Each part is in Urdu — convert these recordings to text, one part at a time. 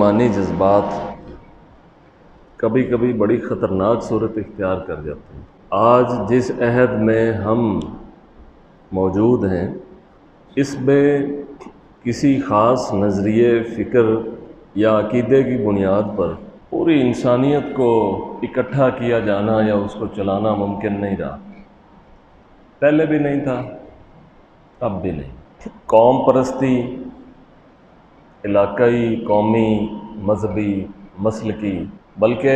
انسانی جذبات کبھی کبھی بڑی خطرناک صورت اختیار کر جاتے ہیں۔ آج جس عہد میں ہم موجود ہیں اس میں کسی خاص نظریے، فکر یا عقیدے کی بنیاد پر پوری انسانیت کو اکٹھا کیا جانا یا اس کو چلانا ممکن نہیں رہا۔ پہلے بھی نہیں تھا، اب بھی نہیں۔ قوم پرستی، علاقائی، قومی، مذہبی، مسلکی، بلکہ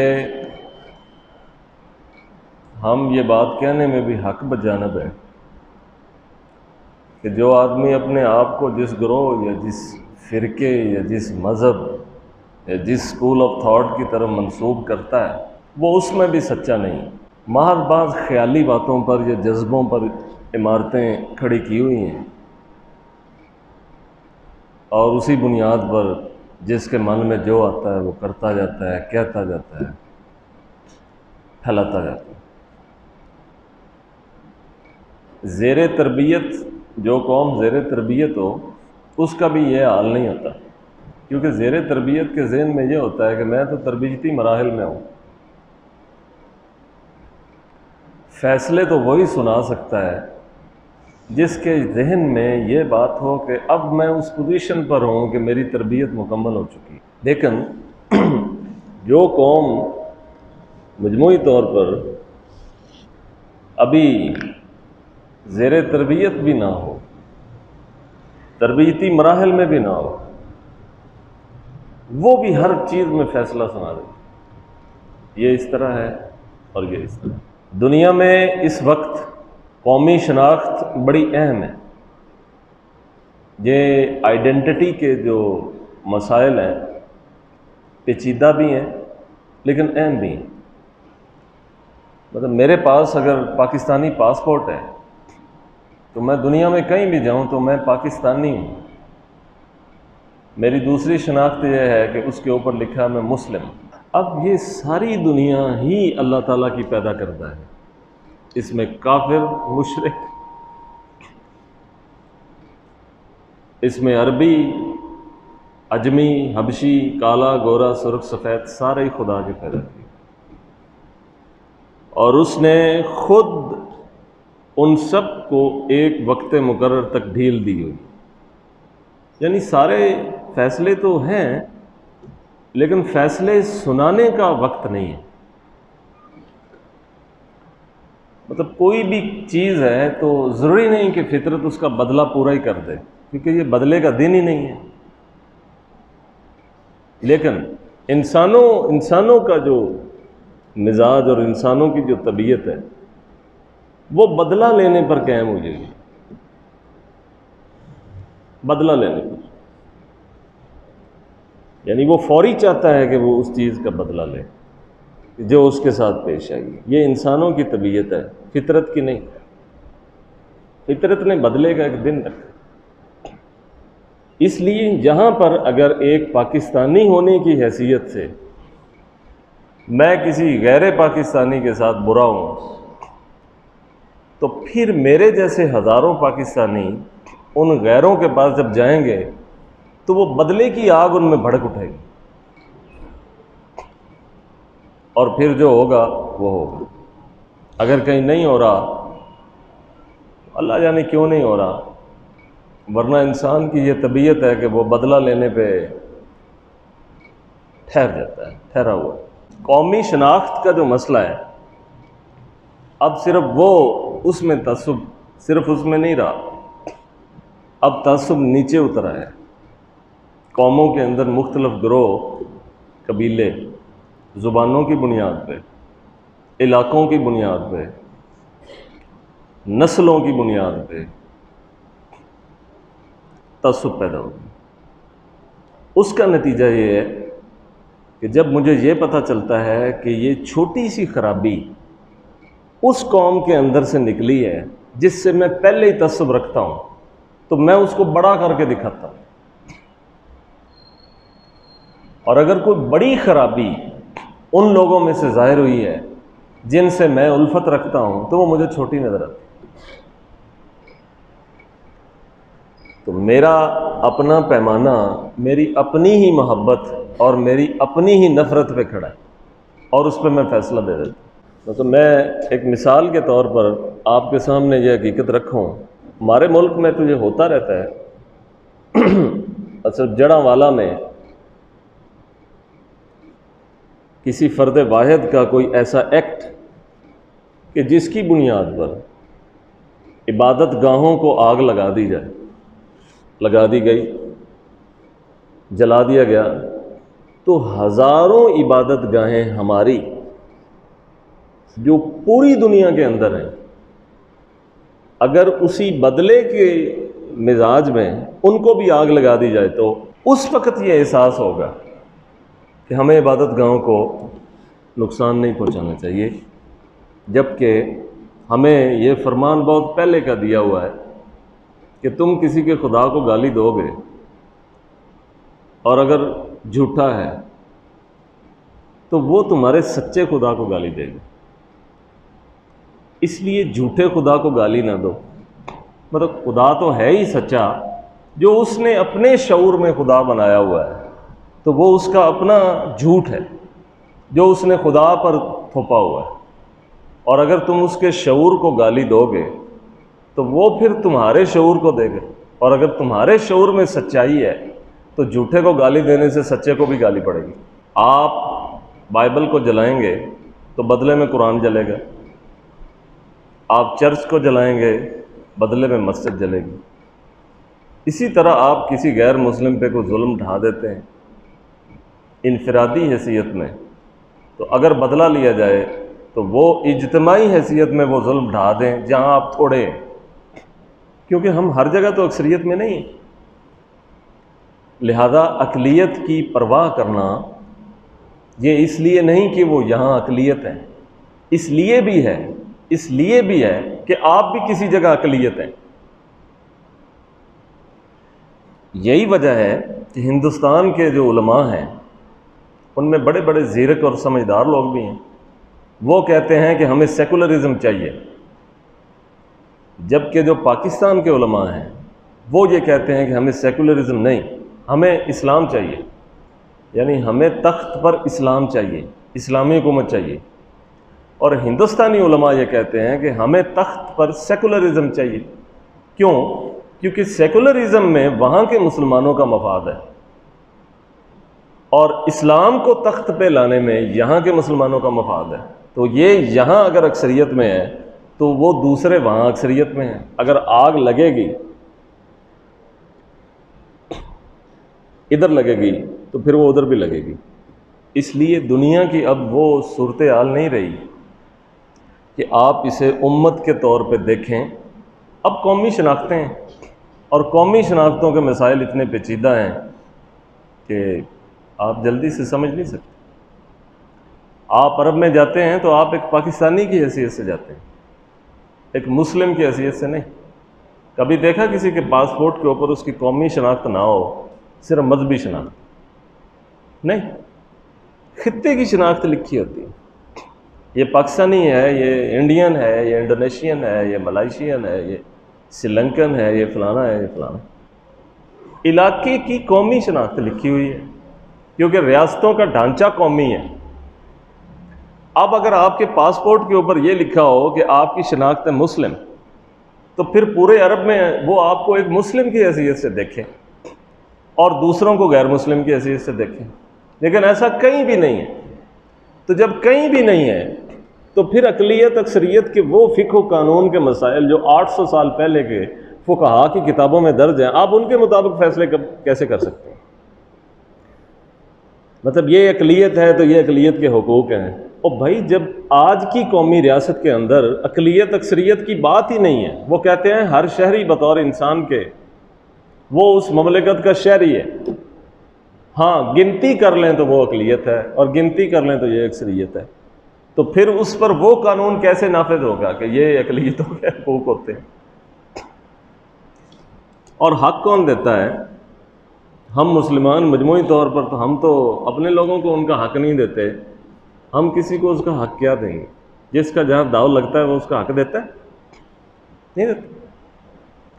ہم یہ بات کہنے میں بھی حق بجانب ہے کہ جو آدمی اپنے آپ کو جس گروہ یا جس فرقے یا جس مذہب یا جس اسکول آف تھاٹ کی طرف منسوب کرتا ہے وہ اس میں بھی سچا نہیں۔ محض بعض خیالی باتوں پر یا جذبوں پر عمارتیں کھڑی کی ہوئی ہیں اور اسی بنیاد پر جس کے من میں جو آتا ہے وہ کرتا جاتا ہے، کہتا جاتا ہے، پھیلاتا جاتا ہے۔ زیر تربیت جو قوم زیر تربیت ہو اس کا بھی یہ حال نہیں ہوتا، کیونکہ زیر تربیت کے ذہن میں یہ ہوتا ہے کہ میں تو تربیتی مراحل میں ہوں۔ فیصلے تو وہی سنا سکتا ہے جس کے ذہن میں یہ بات ہو کہ اب میں اس پوزیشن پر ہوں کہ میری تربیت مکمل ہو چکی۔ لیکن جو قوم مجموعی طور پر ابھی زیر تربیت بھی نہ ہو، تربیتی مراحل میں بھی نہ ہو، وہ بھی ہر چیز میں فیصلہ سنا دے، یہ اس طرح ہے اور یہ اس طرح۔ دنیا میں اس وقت قومی شناخت بڑی اہم ہے۔ یہ آئیڈینٹی کے جو مسائل ہیں پیچیدہ بھی ہیں لیکن اہم بھی ہیں۔ مطلب میرے پاس اگر پاکستانی پاسپورٹ ہے تو میں دنیا میں کہیں بھی جاؤں تو میں پاکستانی ہوں۔ میری دوسری شناخت یہ ہے کہ اس کے اوپر لکھا ہے میں مسلم۔ اب یہ ساری دنیا ہی اللہ تعالیٰ کی پیدا کرتا ہے، اس میں کافر، مشرک، اس میں عربی، عجمی، حبشی، کالا، گورا، سرخ، سفید، سارے ہی خدا کے پیدا کیے، اور اس نے خود ان سب کو ایک وقت مقرر تک ڈھیل دی ہوئی۔ یعنی سارے فیصلے تو ہیں لیکن فیصلے سنانے کا وقت نہیں ہے۔ مطلب کوئی بھی چیز ہے تو ضروری نہیں کہ فطرت اس کا بدلہ پورا ہی کر دے، کیونکہ یہ بدلے کا دن ہی نہیں ہے۔ لیکن انسانوں کا جو مزاج اور انسانوں کی جو طبیعت ہے وہ بدلہ لینے پر قائم ہو جائے گی، بدلہ لینے پر، یعنی وہ فوری چاہتا ہے کہ وہ اس چیز کا بدلہ لے جو اس کے ساتھ پیش آئی۔ یہ انسانوں کی طبیعت ہے، فطرت کی نہیں۔ فطرت نے بدلے کا ایک دن رکھا۔ اس لیے یہاں پر اگر ایک پاکستانی ہونے کی حیثیت سے میں کسی غیر پاکستانی کے ساتھ برا ہوں تو پھر میرے جیسے ہزاروں پاکستانی ان غیروں کے پاس جب جائیں گے تو وہ بدلے کی آگ ان میں بھڑک اٹھے گی، اور پھر جو ہوگا وہ ہوگا۔ اگر کہیں نہیں ہو رہا، اللہ جانے کیوں نہیں ہو رہا، ورنہ انسان کی یہ طبیعت ہے کہ وہ بدلہ لینے پہ ٹھہر جاتا ہے، ٹھہرا ہوا۔ قومی شناخت کا جو مسئلہ ہے اب صرف وہ اس میں تعصب صرف اس میں نہیں رہا، اب تعصب نیچے اترا ہے۔ قوموں کے اندر مختلف گروہ، قبیلے، زبانوں کی بنیاد پہ، علاقوں کی بنیاد پہ، نسلوں کی بنیاد پہ تعصب پیدا ہو گیا۔ اس کا نتیجہ یہ ہے کہ جب مجھے یہ پتہ چلتا ہے کہ یہ چھوٹی سی خرابی اس قوم کے اندر سے نکلی ہے جس سے میں پہلے ہی تعصب رکھتا ہوں تو میں اس کو بڑا کر کے دکھاتا ہوں، اور اگر کوئی بڑی خرابی ان لوگوں میں سے ظاہر ہوئی ہے جن سے میں الفت رکھتا ہوں تو وہ مجھے چھوٹی نظر آتی۔ تو میرا اپنا پیمانہ میری اپنی ہی محبت اور میری اپنی ہی نفرت پہ کھڑا ہے اور اس پہ میں فیصلہ دے دیتا ہوں۔ مطلب میں ایک مثال کے طور پر آپ کے سامنے یہ حقیقت رکھوں، ہمارے ملک میں تو یہ ہوتا رہتا ہے، اچھا جڑاں والا میں کسی فرد واحد کا کوئی ایسا ایکٹ کہ جس کی بنیاد پر عبادت گاہوں کو آگ لگا دی جائے، لگا دی گئی، جلا دیا گیا، تو ہزاروں عبادت گاہیں ہماری جو پوری دنیا کے اندر ہیں، اگر اسی بدلے کے مزاج میں ان کو بھی آگ لگا دی جائے تو اس وقت یہ احساس ہوگا کہ ہمیں عبادت گاہوں کو نقصان نہیں پہنچانا چاہیے، جبکہ ہمیں یہ فرمان بہت پہلے کا دیا ہوا ہے کہ تم کسی کے خدا کو گالی دو گے اور اگر جھوٹا ہے تو وہ تمہارے سچے خدا کو گالی دے گا، اس لیے جھوٹے خدا کو گالی نہ دو۔ مطلب خدا تو ہے ہی سچا، جو اس نے اپنے شعور میں خدا بنایا ہوا ہے تو وہ اس کا اپنا جھوٹ ہے جو اس نے خدا پر تھوپا ہوا ہے، اور اگر تم اس کے شعور کو گالی دو گے تو وہ پھر تمہارے شعور کو دے گا، اور اگر تمہارے شعور میں سچائی ہے تو جھوٹے کو گالی دینے سے سچے کو بھی گالی پڑے گی۔ آپ بائبل کو جلائیں گے تو بدلے میں قرآن جلے گا، آپ چرچ کو جلائیں گے بدلے میں مسجد جلے گی۔ اسی طرح آپ کسی غیر مسلم پہ کوئی ظلم ڈھا دیتے ہیں انفرادی حیثیت میں، تو اگر بدلہ لیا جائے تو وہ اجتماعی حیثیت میں وہ ظلم ڈھا دیں جہاں آپ تھوڑے ہیں، کیونکہ ہم ہر جگہ تو اکثریت میں نہیں ہیں۔ لہذا اقلیت کی پرواہ کرنا یہ اس لیے نہیں کہ وہ یہاں اقلیت ہے، اس لیے بھی ہے کہ آپ بھی کسی جگہ اقلیت ہیں۔ یہی وجہ ہے کہ ہندوستان کے جو علماء ہیں ان میں بڑے بڑے زیرک اور سمجھدار لوگ بھی ہیں، وہ کہتے ہیں کہ ہمیں سیکولرزم چاہیے، جبکہ جو پاکستان کے علماء ہیں وہ یہ کہتے ہیں کہ ہمیں سیکولرزم نہیں، ہمیں اسلام چاہیے، یعنی ہمیں تخت پر اسلام چاہیے، اسلامی حکومت چاہیے۔ اور ہندوستانی علماء یہ کہتے ہیں کہ ہمیں تخت پر سیکولرزم چاہیے۔ کیوں؟ کیونکہ سیکولرزم میں وہاں کے مسلمانوں کا مفاد ہے، اور اسلام کو تخت پہ لانے میں یہاں کے مسلمانوں کا مفاد ہے۔ تو یہ یہاں اگر اکثریت میں ہے تو وہ دوسرے وہاں اکثریت میں ہیں، اگر آگ لگے گی ادھر لگے گی تو پھر وہ ادھر بھی لگے گی۔ اس لیے دنیا کی اب وہ صورتحال نہیں رہی کہ آپ اسے امت کے طور پہ دیکھیں، اب قومی شناختیں ہیں، اور قومی شناختوں کے مسائل اتنے پیچیدہ ہیں کہ آپ جلدی سے سمجھ نہیں سکتے۔ آپ عرب میں جاتے ہیں تو آپ ایک پاکستانی کی حیثیت سے جاتے ہیں، ایک مسلم کی حیثیت سے نہیں۔ کبھی دیکھا کسی کے پاسپورٹ کے اوپر اس کی قومی شناخت نہ ہو، صرف مذہبی شناخت نہیں، خطے کی شناخت لکھی ہوتی ہے، یہ پاکستانی ہے، یہ انڈین ہے، یہ انڈونیشین ہے، یہ ملائیشین ہے، یہ سری لنکن ہے، یہ فلانا ہے، یہ فلانا۔ علاقے کی قومی شناخت لکھی ہوئی ہے، کیونکہ ریاستوں کا ڈھانچہ قومی ہے۔ اب اگر آپ کے پاسپورٹ کے اوپر یہ لکھا ہو کہ آپ کی شناخت ہے مسلم، تو پھر پورے عرب میں وہ آپ کو ایک مسلم کی حیثیت سے دیکھیں اور دوسروں کو غیر مسلم کی حیثیت سے دیکھیں، لیکن ایسا کہیں بھی نہیں ہے۔ تو جب کہیں بھی نہیں ہے تو پھر اقلیت اکثریت کے وہ فقہ و قانون کے مسائل جو 800 سال پہلے کے فقہا کی کتابوں میں درج ہیں، آپ ان کے مطابق فیصلے کیسے کر سکتے ہیں؟ مطلب یہ اقلیت ہے تو یہ اقلیت کے حقوق ہیں۔ اور بھائی جب آج کی قومی ریاست کے اندر اقلیت اکثریت کی بات ہی نہیں ہے، وہ کہتے ہیں ہر شہری بطور انسان کے وہ اس مملکت کا شہری ہے، ہاں گنتی کر لیں تو وہ اقلیت ہے اور گنتی کر لیں تو یہ اکثریت ہے، تو پھر اس پر وہ قانون کیسے نافذ ہوگا کہ یہ اقلیتوں کے حقوق ہوتے ہیں؟ اور حق کون دیتا ہے؟ ہم مسلمان مجموعی طور پر تو ہم تو اپنے لوگوں کو ان کا حق نہیں دیتے، ہم کسی کو اس کا حق کیا دیں گے؟ جس کا جہاں داؤ لگتا ہے وہ اس کا حق دیتا ہے؟ نہیں دیتا۔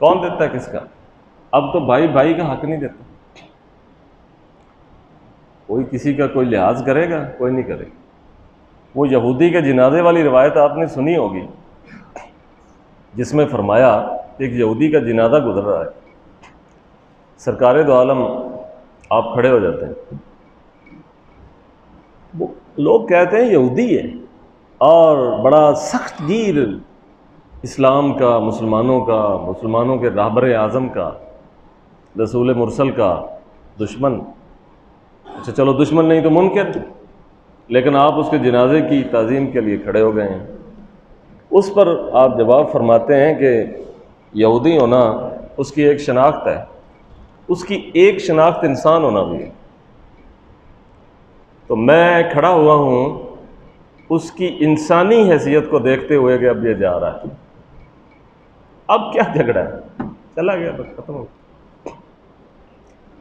کون دیتا ہے؟ کس کا؟ اب تو بھائی بھائی کا حق نہیں دیتا، کوئی کسی کا کوئی لحاظ کرے گا؟ کوئی نہیں کرے گا۔ وہ یہودی کے جنازے والی روایت آپ نے سنی ہوگی، جس میں فرمایا ایک یہودی کا جنازہ گزر رہا ہے، سرکار دو عالم آپ کھڑے ہو جاتے ہیں، وہ لوگ کہتے ہیں یہودی ہے اور بڑا سخت گیر اسلام کا، مسلمانوں کے رہبر اعظم کا، رسول مرسل کا دشمن۔ اچھا چلو دشمن نہیں تو منکر، لیکن آپ اس کے جنازے کی تعظیم کے لیے کھڑے ہو گئے ہیں۔ اس پر آپ جواب فرماتے ہیں کہ یہودی ہونا اس کی ایک شناخت ہے، اس کی ایک شناخت انسان ہونا بھی ہے۔ تو میں کھڑا ہوا ہوں اس کی انسانی حیثیت کو دیکھتے ہوئے کہ اب یہ جا رہا ہے، اب کیا جھگڑا ہے، چلا گیا بس ختم ہو گیا۔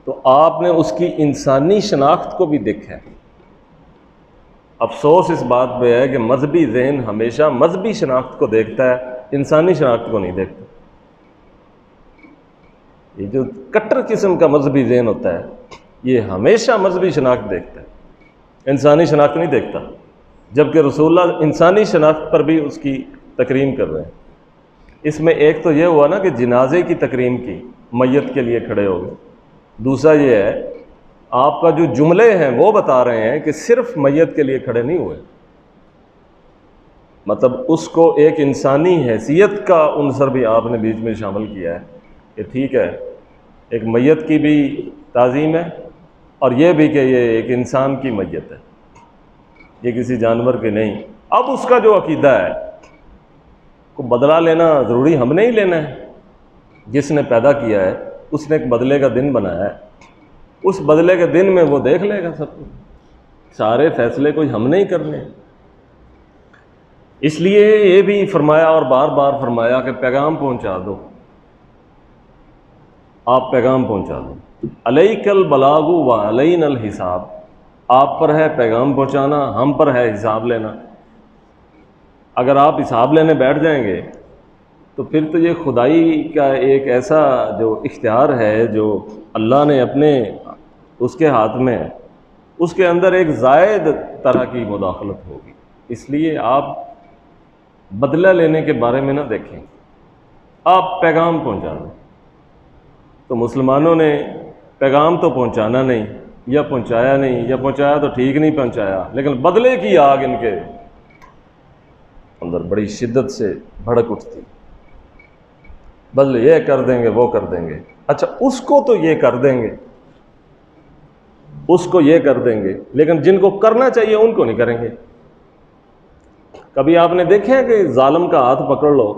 تو آپ نے اس کی انسانی شناخت کو بھی دیکھا ہے۔ افسوس اس بات پہ ہے کہ مذہبی ذہن ہمیشہ مذہبی شناخت کو دیکھتا ہے، انسانی شناخت کو نہیں دیکھتا۔ یہ جو کٹر قسم کا مذہبی ذہن ہوتا ہے یہ ہمیشہ مذہبی شناخت دیکھتا ہے، انسانی شناخت نہیں دیکھتا، جبکہ رسول اللہ انسانی شناخت پر بھی اس کی تکریم کر رہے ہیں۔ اس میں ایک تو یہ ہوا نا کہ جنازے کی تکریم کی، میت کے لیے کھڑے ہو گئے، دوسرا یہ ہے آپ کا جو جملے ہیں وہ بتا رہے ہیں کہ صرف میت کے لیے کھڑے نہیں ہوئے، مطلب اس کو ایک انسانی حیثیت کا عنصر بھی آپ نے بیچ میں شامل کیا ہے کہ ٹھیک ہے ایک میت کی بھی تعظیم ہے اور یہ بھی کہ یہ ایک انسان کی میت ہے، یہ کسی جانور کی نہیں۔ اب اس کا جو عقیدہ ہے کو بدلہ لینا ضروری ہم نے ہی لینا ہے، جس نے پیدا کیا ہے اس نے ایک بدلے کا دن بنایا ہے، اس بدلے کے دن میں وہ دیکھ لے گا سب کچھ، سارے فیصلے کوئی ہم نہیں کرنے۔ اس لیے یہ بھی فرمایا اور بار بار فرمایا کہ پیغام پہنچا دو، آپ پیغام پہنچا دو۔ علیک البلاغ و علینا الحساب، آپ پر ہے پیغام پہنچانا، ہم پر ہے حساب لینا۔ اگر آپ حساب لینے بیٹھ جائیں گے تو پھر تو یہ خدائی کا ایک ایسا جو اختیار ہے جو اللہ نے اپنے اس کے ہاتھ میں ہے، اس کے اندر ایک زائد طرح کی مداخلت ہوگی۔ اس لیے آپ بدلہ لینے کے بارے میں نہ دیکھیں، آپ پیغام پہنچا دیں۔ تو مسلمانوں نے پیغام تو پہنچانا نہیں، یا پہنچایا نہیں، یا پہنچایا تو ٹھیک نہیں پہنچایا، لیکن بدلے کی آگ ان کے اندر بڑی شدت سے بھڑک اٹھتی، بدلے یہ کر دیں گے وہ کر دیں گے۔ اچھا اس کو تو یہ کر دیں گے، اس کو یہ کر دیں گے، لیکن جن کو کرنا چاہیے ان کو نہیں کریں گے۔ کبھی آپ نے دیکھا ہے کہ ظالم کا ہاتھ پکڑ لو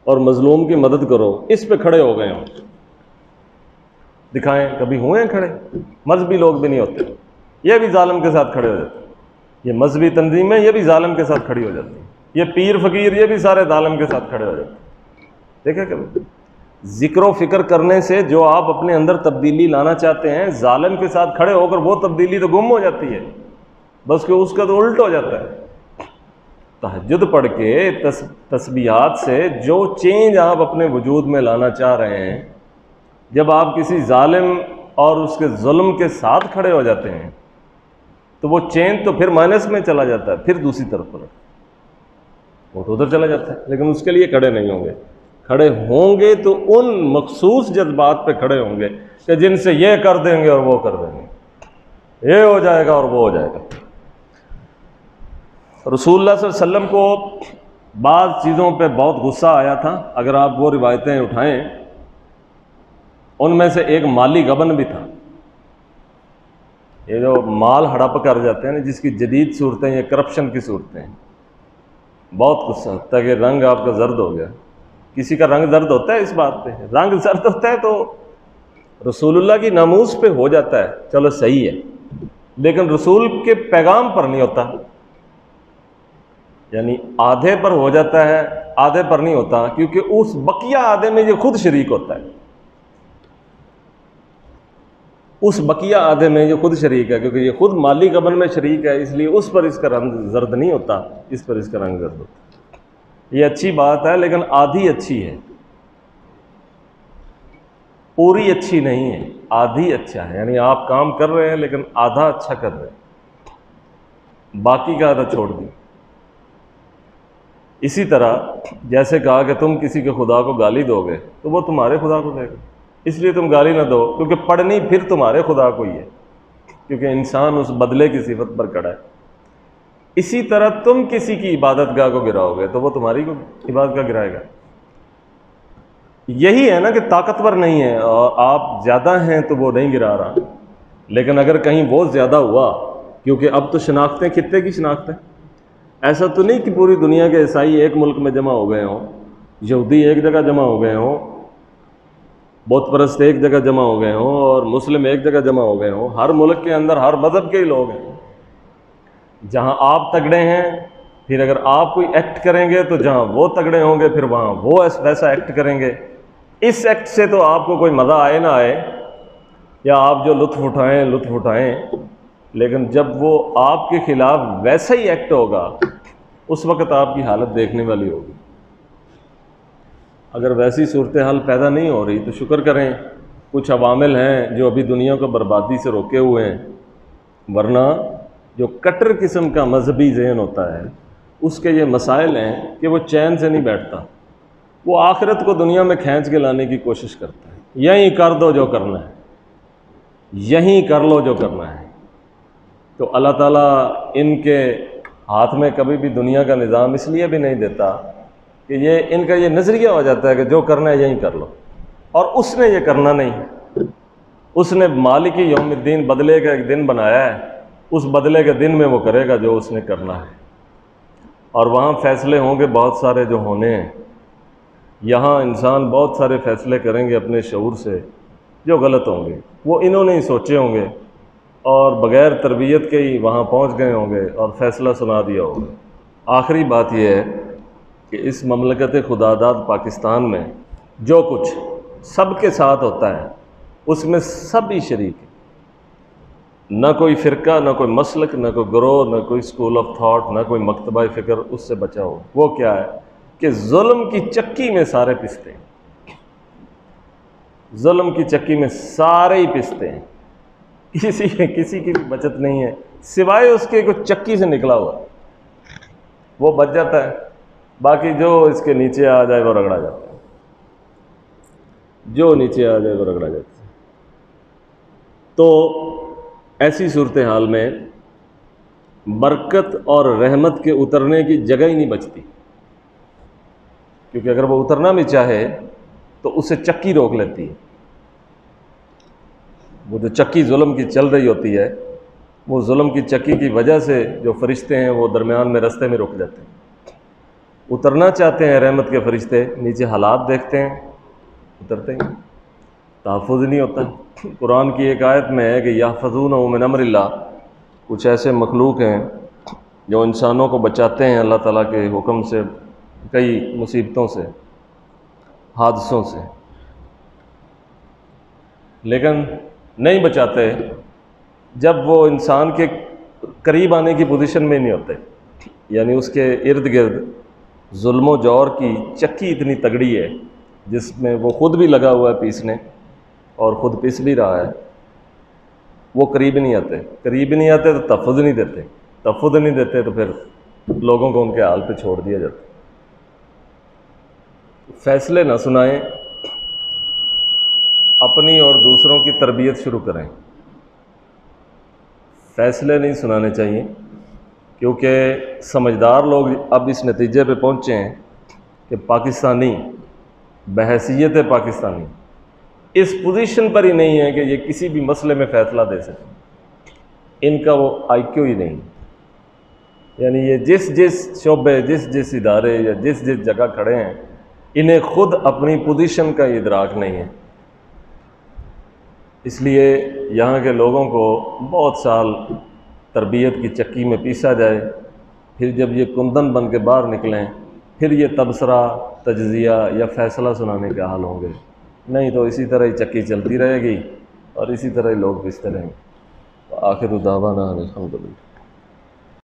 اور مظلوم کی مدد کرو، اس پہ کھڑے ہو گئے ہوں، دکھائیں کبھی ہوئے ہیں کھڑے؟ مذہبی لوگ بھی نہیں ہوتے، یہ بھی ظالم کے ساتھ کھڑے ہو جاتے ہیں، یہ مذہبی تنظیمیں یہ بھی ظالم کے ساتھ کھڑی ہو جاتی ہیں، یہ پیر فقیر یہ بھی سارے ظالم کے ساتھ کھڑے ہو جاتے ہیں۔ دیکھیں کبھی ذکر و فکر کرنے سے جو آپ اپنے اندر تبدیلی لانا چاہتے ہیں، ظالم کے ساتھ کھڑے ہو کر وہ تبدیلی تو گم ہو جاتی ہے، بس کہ اس کا تو الٹ ہو جاتا ہے۔ تہجد پڑھ کے تسبیحات سے جو چینج آپ اپنے وجود میں لانا چاہ رہے ہیں، جب آپ کسی ظالم اور اس کے ظلم کے ساتھ کھڑے ہو جاتے ہیں تو وہ چینج تو پھر مائنس میں چلا جاتا ہے، پھر دوسری طرف پر وہ تو ادھر چلا جاتا ہے، لیکن اس کے لیے کھڑے نہیں ہوں گے۔ کھڑے ہوں گے تو ان مخصوص جذبات پہ کھڑے ہوں گے کہ جن سے یہ کر دیں گے اور وہ کر دیں گے، یہ ہو جائے گا اور وہ ہو جائے گا۔ رسول اللہ صلی اللہ علیہ وسلم کو بعض چیزوں پہ بہت غصہ آیا تھا، اگر آپ وہ روایتیں اٹھائیں ان میں سے ایک مالی غبن بھی تھا۔ یہ جو مال ہڑپ کر جاتے ہیں نا، جس کی جدید صورتیں یہ کرپشن کی صورتیں ہیں، بہت غصہ ہوتا ہے کہ رنگ آپ کا زرد ہو گیا۔ کسی کا رنگ زرد ہوتا ہے اس بات پہ، رنگ زرد ہوتا ہے تو رسول اللہ کی ناموس پہ ہو جاتا ہے، چلو صحیح ہے، لیکن رسول کے پیغام پر نہیں ہوتا، یعنی آدھے پر ہو جاتا ہے آدھے پر نہیں ہوتا، کیونکہ اس بقیہ آدھے میں یہ خود شریک ہوتا ہے، اس بقیہ آدھے میں یہ خود شریک ہے، کیونکہ یہ خود مالی غبن میں شریک ہے، اس لیے اس پر اس کا رنگ زرد نہیں ہوتا، اس پر اس کا رنگ زرد ہوتا ہے۔ یہ اچھی بات ہے لیکن آدھی اچھی ہے۔ پوری اچھی نہیں ہے، آدھی اچھا ہے، یعنی آپ کام کر رہے ہیں لیکن آدھا اچھا کر رہے ہیں، باقی کا آدھا چھوڑ دیں۔ اسی طرح جیسے کہا کہ تم کسی کے خدا کو گالی دو گے تو وہ تمہارے خدا کو دے گا، اس لیے تم گالی نہ دو، کیونکہ پڑھنی پھر تمہارے خدا کو ہی ہے، کیونکہ انسان اس بدلے کی صفت پر کھڑا ہے۔ اسی طرح تم کسی کی عبادت گاہ کو گراؤ گے تو وہ تمہاری کو عبادت گاہ گرائے گا۔ یہی ہے نا کہ طاقتور نہیں ہے اور آپ زیادہ ہیں تو وہ نہیں گرا رہا، لیکن اگر کہیں وہ زیادہ ہوا، کیونکہ اب تو شناختیں خطے کی شناخت ہے، ایسا تو نہیں کہ پوری دنیا کے عیسائی ایک ملک میں جمع ہو گئے ہوں، یہودی ایک جگہ جمع ہو گئے ہوں، بت پرست ایک جگہ جمع ہو گئے ہوں، اور مسلم ایک جگہ جمع ہو گئے ہوں۔ ہر ملک کے اندر ہر مذہب کے ہی لوگ ہیں۔ جہاں آپ تگڑے ہیں، پھر اگر آپ کوئی ایکٹ کریں گے تو جہاں وہ تگڑے ہوں گے پھر وہاں وہ ویسا ایکٹ کریں گے۔ اس ایکٹ سے تو آپ کو کوئی مزہ آئے نہ آئے، یا آپ جو لطف اٹھائیں، لیکن جب وہ آپ کے خلاف ویسا ہی ایکٹ ہوگا اس وقت آپ کی حالت دیکھنے والی ہوگی۔ اگر ویسی صورتحال پیدا نہیں ہو رہی تو شکر کریں، کچھ عوامل ہیں جو ابھی دنیا کو بربادی سے روکے ہوئے ہیں، ورنہ جو کٹر قسم کا مذہبی ذہن ہوتا ہے اس کے یہ مسائل ہیں کہ وہ چین سے نہیں بیٹھتا، وہ آخرت کو دنیا میں کھینچ کے لانے کی کوشش کرتا ہے۔ یہیں کر دو جو کرنا ہے، یہیں کر لو جو کرنا ہے۔ تو اللہ تعالیٰ ان کے ہاتھ میں کبھی بھی دنیا کا نظام اس لیے بھی نہیں دیتا کہ یہ ان کا یہ نظریہ ہو جاتا ہے کہ جو کرنا ہے یہیں کر لو، اور اس نے یہ کرنا نہیں۔ اس نے مالک یوم الدین، بدلے کا ایک دن بنایا ہے، اس بدلے کے دن میں وہ کرے گا جو اس نے کرنا ہے، اور وہاں فیصلے ہوں گے بہت سارے جو ہونے ہیں۔ یہاں انسان بہت سارے فیصلے کریں گے اپنے شعور سے جو غلط ہوں گے، وہ انہوں نے ہی سوچے ہوں گے اور بغیر تربیت کے ہی وہاں پہنچ گئے ہوں گے اور فیصلہ سنا دیا ہوگا۔ آخری بات یہ ہے کہ اس مملکت خداداد پاکستان میں جو کچھ سب کے ساتھ ہوتا ہے اس میں سب ہی شریک ہیں، نہ کوئی فرقہ، نہ کوئی مسلک، نہ کوئی گروہ، نہ کوئی اسکول آف تھاٹ، نہ کوئی مکتبہ فکر اس سے بچا ہو۔ وہ کیا ہے کہ ظلم کی چکی میں سارے پستے ہیں، ظلم کی چکی میں سارے ہی پستے ہیں، کسی کی بھی بچت نہیں ہے سوائے اس کے کوئی چکی سے نکلا ہوا، وہ بچ جاتا ہے، باقی جو اس کے نیچے آ جائے وہ رگڑا جاتا ہے، جو نیچے آ جائے وہ رگڑا جاتا ہے۔ تو ایسی صورتحال میں برکت اور رحمت کے اترنے کی جگہ ہی نہیں بچتی، کیونکہ اگر وہ اترنا بھی چاہے تو اسے چکی روک لیتی ہے۔ وہ جو چکی ظلم کی چل رہی ہوتی ہے، وہ ظلم کی چکی کی وجہ سے جو فرشتے ہیں وہ درمیان میں رستے میں رک جاتے ہیں۔ اترنا چاہتے ہیں رحمت کے فرشتے، نیچے حالات دیکھتے ہیں، اترتے ہیں، تحفظ نہیں ہوتا۔ قرآن کی ایک آیت میں ہے کہ یحفظون من امر اللہ، کچھ ایسے مخلوق ہیں جو انسانوں کو بچاتے ہیں اللہ تعالیٰ کے حکم سے کئی مصیبتوں سے، حادثوں سے، لیکن نہیں بچاتے جب وہ انسان کے قریب آنے کی پوزیشن میں نہیں ہوتے، یعنی اس کے ارد گرد ظلم و جور کی چکی اتنی تگڑی ہے جس میں وہ خود بھی لگا ہوا ہے پیسنے اور خود پیس بھی رہا ہے، وہ قریب نہیں آتے تو تحفظ نہیں دیتے تو پھر لوگوں کو ان کے حال پہ چھوڑ دیا جاتا ہے۔ فیصلے نہ سنائیں، اپنی اور دوسروں کی تربیت شروع کریں۔ فیصلے نہیں سنانے چاہیے، کیونکہ سمجھدار لوگ اب اس نتیجے پہ پہنچے ہیں کہ پاکستانی بحیثیت پاکستانی اس پوزیشن پر ہی نہیں ہے کہ یہ کسی بھی مسئلے میں فیصلہ دے سکیں، ان کا وہ آئی کیو ہی نہیں، یعنی یہ جس شعبے، جس ادارے یا جس جگہ کھڑے ہیں، انہیں خود اپنی پوزیشن کا ادراک نہیں ہے۔ اس لیے یہاں کے لوگوں کو بہت سال تربیت کی چکی میں پیسا جائے، پھر جب یہ کندن بن کے باہر نکلیں پھر یہ تبصرہ، تجزیہ یا فیصلہ سنانے کے حال ہوں گے، نہیں تو اسی طرح ہی چکی چلتی رہے گی اور اسی طرح ہی لوگ پیستے رہیں گے۔ آخر دعوانا الحمدللہ۔